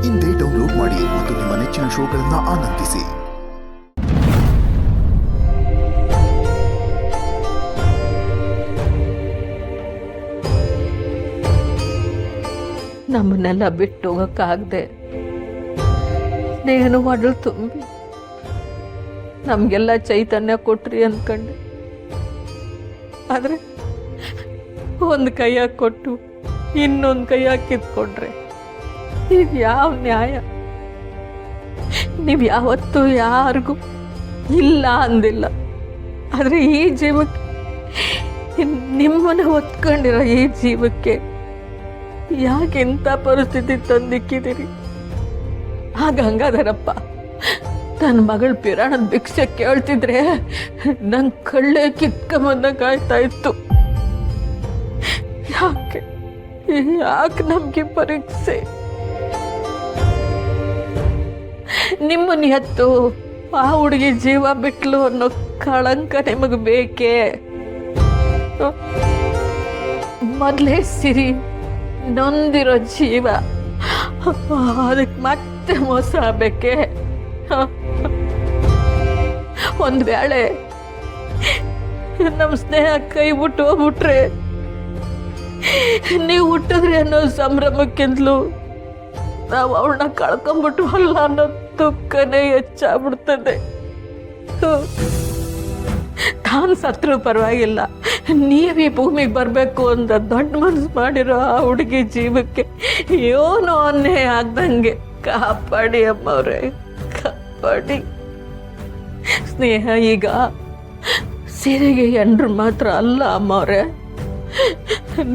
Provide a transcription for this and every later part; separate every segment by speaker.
Speaker 1: ಇಂದೇ ಡೌನ್ಲೋಡ್ ಮಾಡಿ ಮತ್ತು ನಿಮ್ಮ ನೆಚ್ಚಿನ ಶೋಗಳನ್ನು ಆನಂದಿಸಿ.
Speaker 2: ನಮ್ಮನ್ನೆಲ್ಲ ಬಿಟ್ಟು ಹೋಗಕ್ಕಾಗದೆ ಸ್ನೇಹನು ಒಡಲು ತುಂಬಿ ನಮಗೆಲ್ಲ ಚೈತನ್ಯ ಕೊಟ್ರಿ ಅಂದ್ಕೊಂಡೆ. ಆದರೆ ಒಂದು ಕೈಯಾಗ ಕೊಟ್ಟು ಇನ್ನೊಂದು ಕೈಯಾಗ ಕಿತ್ಕೊಂಡ್ರೆ ಇದು ಯಾವ ನ್ಯಾಯ? ನೀವು ಯಾವತ್ತೂ ಯಾರಿಗೂ ಇಲ್ಲ ಅಂದಿಲ್ಲ. ಆದರೆ ಈ ಜೀವಕ್ಕೆ, ನಿಮ್ಮನ್ನು ಹೊತ್ಕೊಂಡಿರೋ ಈ ಜೀವಕ್ಕೆ ಯಾಕೆ ಇಂಥ ಪರಿಸ್ಥಿತಿ ತಂದಿಕ್ಕಿದ್ದೀರಿ? ಆಗ ಗಂಗಾಧರಪ್ಪ ತನ್ನ ಮಗಳ ಪಿರಾಣದ ಭಿಕ್ಷೆ ಕೇಳ್ತಿದ್ರೆ ನನ್ನ ಕಳ್ಳೆ ಕಿತ್ಕೊಂಬಂದಂಗಾಯ್ತಾ ಇತ್ತು. ಯಾಕೆ ನಮ್ಗೆ ಪರೀಕ್ಷೆ? ನಿಮ್ಮನ್ನ ಎತ್ತು ಆ ಹುಡುಗಿ ಜೀವ ಬಿಟ್ಲು ಅನ್ನೋ ಕಳಂಕ ನಿಮಗೆ ಬೇಕೇ? ಮೊದಲೇ ಸಿರಿ ನೊಂದಿರೋ ಜೀವ, ಅದಕ್ಕೆ ಮತ್ತೆ ಮೋಸ ಆಗಬೇಕೆ? ಒಂದು ವೇಳೆ ನಮ್ಮ ಸ್ನೇಹ ಕೈ ಬಿಟ್ಟು ಹೋಗ್ಬಿಟ್ರೆ ನೀವು ಹುಟ್ಟಿದ್ರಿ ಅನ್ನೋ ಸಂಭ್ರಮಕ್ಕಿಂತಲೂ ನಾವು ಅವಳನ್ನ ಕಳ್ಕೊಂಬಿಟ್ವಲ್ಲ ಅನ್ನೋ ದುಃಖನೇ ಹೆಚ್ಚಾಗ್ಬಿಡ್ತದೆ. ತಾನು ಸತ್ರು ಪರವಾಗಿಲ್ಲ, ನೀವೇ ಭೂಮಿಗೆ ಬರಬೇಕು ಅಂತ ದೊಡ್ಡ ಮನಸ್ಸು ಮಾಡಿರೋ ಆ ಹುಡುಗಿ ಜೀವಕ್ಕೆ ಏನೋ ಅನ್ನೇ ಆಗ್ದಂಗೆ ಕಾಪಾಡಿ ಅಮ್ಮವ್ರೆ, ಕಾಪಾಡಿ. ಸ್ನೇಹ ಈಗ ಸಿರಿಗೆ ಎಂಡ್ರು ಮಾತ್ರ ಅಲ್ಲ ಅಮ್ಮವ್ರೆ,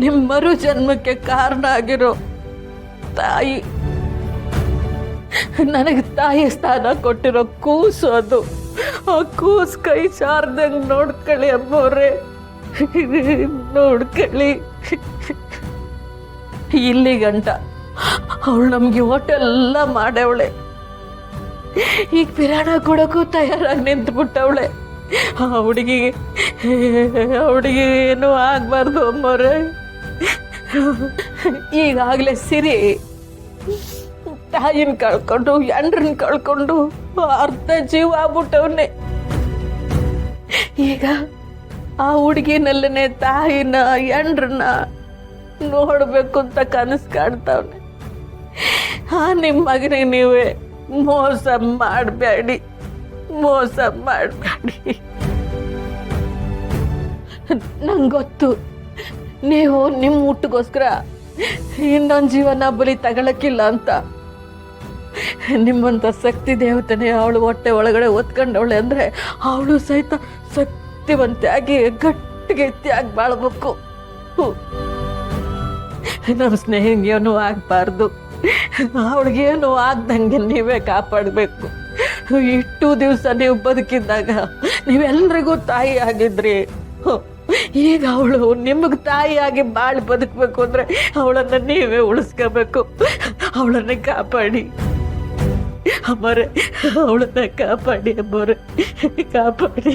Speaker 2: ನಿಮ್ಮರು ಜನ್ಮಕ್ಕೆ ಕಾರಣ ಆಗಿರೋ ತಾಯಿ. ನನಗೆ ತಾಯಿ ಸ್ಥಾನ ಕೊಟ್ಟಿರೋ ಕೂಸು ಅದು. ಆ ಕೂಸು ಕೈ ಚಾರ್ದಂಗೆ ನೋಡ್ಕೊಳ್ಳಿ ಅಮ್ಮವ್ರೆ, ನೋಡ್ಕೊಳ್ಳಿ. ಇಲ್ಲಿ ಗಂಟ ಅವಳು ನಮಗೆ ಹೋಟೆಲ್ಲ ಮಾಡವಳೆ, ಈಗ ಪಿರಾಣ ಕೊಡೋಕ್ಕೂ ತಯಾರಾಗಿ ನಿಂತ್ಬಿಟ್ಟವಳೆ. ಆ ಹುಡುಗಿಗೆ ಏನೂ ಆಗಬಾರ್ದು ಅಮ್ಮವ್ರೆ. ಈಗಾಗಲೇ ಸಿರಿ ತಾಯಿನ ಕಳ್ಕೊಂಡು ಎಂಡ್ರನ್ನ ಕಳ್ಕೊಂಡು ಅರ್ಧ ಜೀವ ಆಗ್ಬಿಟ್ಟವನ್ನೇ. ಈಗ ಆ ಹುಡುಗಿನಲ್ಲೇ ತಾಯಿನ ಎಂಡ್ರನ್ನ ನೋಡಬೇಕು ಅಂತ ಕನಸು ಕಾಣ್ತಾವನೆ. ನಿಮ್ಮ ಮಗನಿಗೆ ನೀವೇ ಮೋಸ ಮಾಡಬೇಡಿ, ಮೋಸ ಮಾಡಬೇಡಿ. ನಂಗೆ ಗೊತ್ತು ನೀವು ನಿಮ್ಮ ಊಟಕ್ಕೋಸ್ಕರ ಇನ್ನೊಂದು ಜೀವನ ಬಲಿ ತಗೊಳಕ್ಕಿಲ್ಲ ಅಂತ. ನಿಮ್ಮಂಥ ಶಕ್ತಿ ದೇವತೆನೇ ಅವಳು ಹೊಟ್ಟೆ ಒಳಗಡೆ ಒತ್ಕೊಂಡವಳೆ ಅಂದರೆ ಅವಳು ಸಹಿತ ಶಕ್ತಿವಂತೆಯಾಗಿ ಗಟ್ಟಿಗೆತ್ತಿಯಾಗಿ ಬಾಳ್ಬೇಕು. ನಮ್ಮ ಸ್ನೇಹಿಗೇನು ಆಗಬಾರ್ದು, ಅವಳಿಗೇನು ಆಗ್ದಂಗೆ ನೀವೇ ಕಾಪಾಡಬೇಕು. ಇಷ್ಟು ದಿವಸ ನೀವು ಬದುಕಿದ್ದಾಗ ನೀವೆಲ್ರಿಗೂ ತಾಯಿ ಆಗಿದ್ರಿ. ಈಗ ಅವಳು ನಿಮಗೆ ತಾಯಿಯಾಗಿ ಬಾಳಿ ಬದುಕಬೇಕು ಅಂದರೆ ಅವಳನ್ನು ನೀವೇ ಉಳಿಸ್ಕೋಬೇಕು. ಅವಳನ್ನು ಕಾಪಾಡಿ ಅಮ್ಮರೆ, ಅವಳನ್ನ ಕಾಪಾಡಿ ಅಮ್ಮರೆ, ಕಾಪಾಡಿ.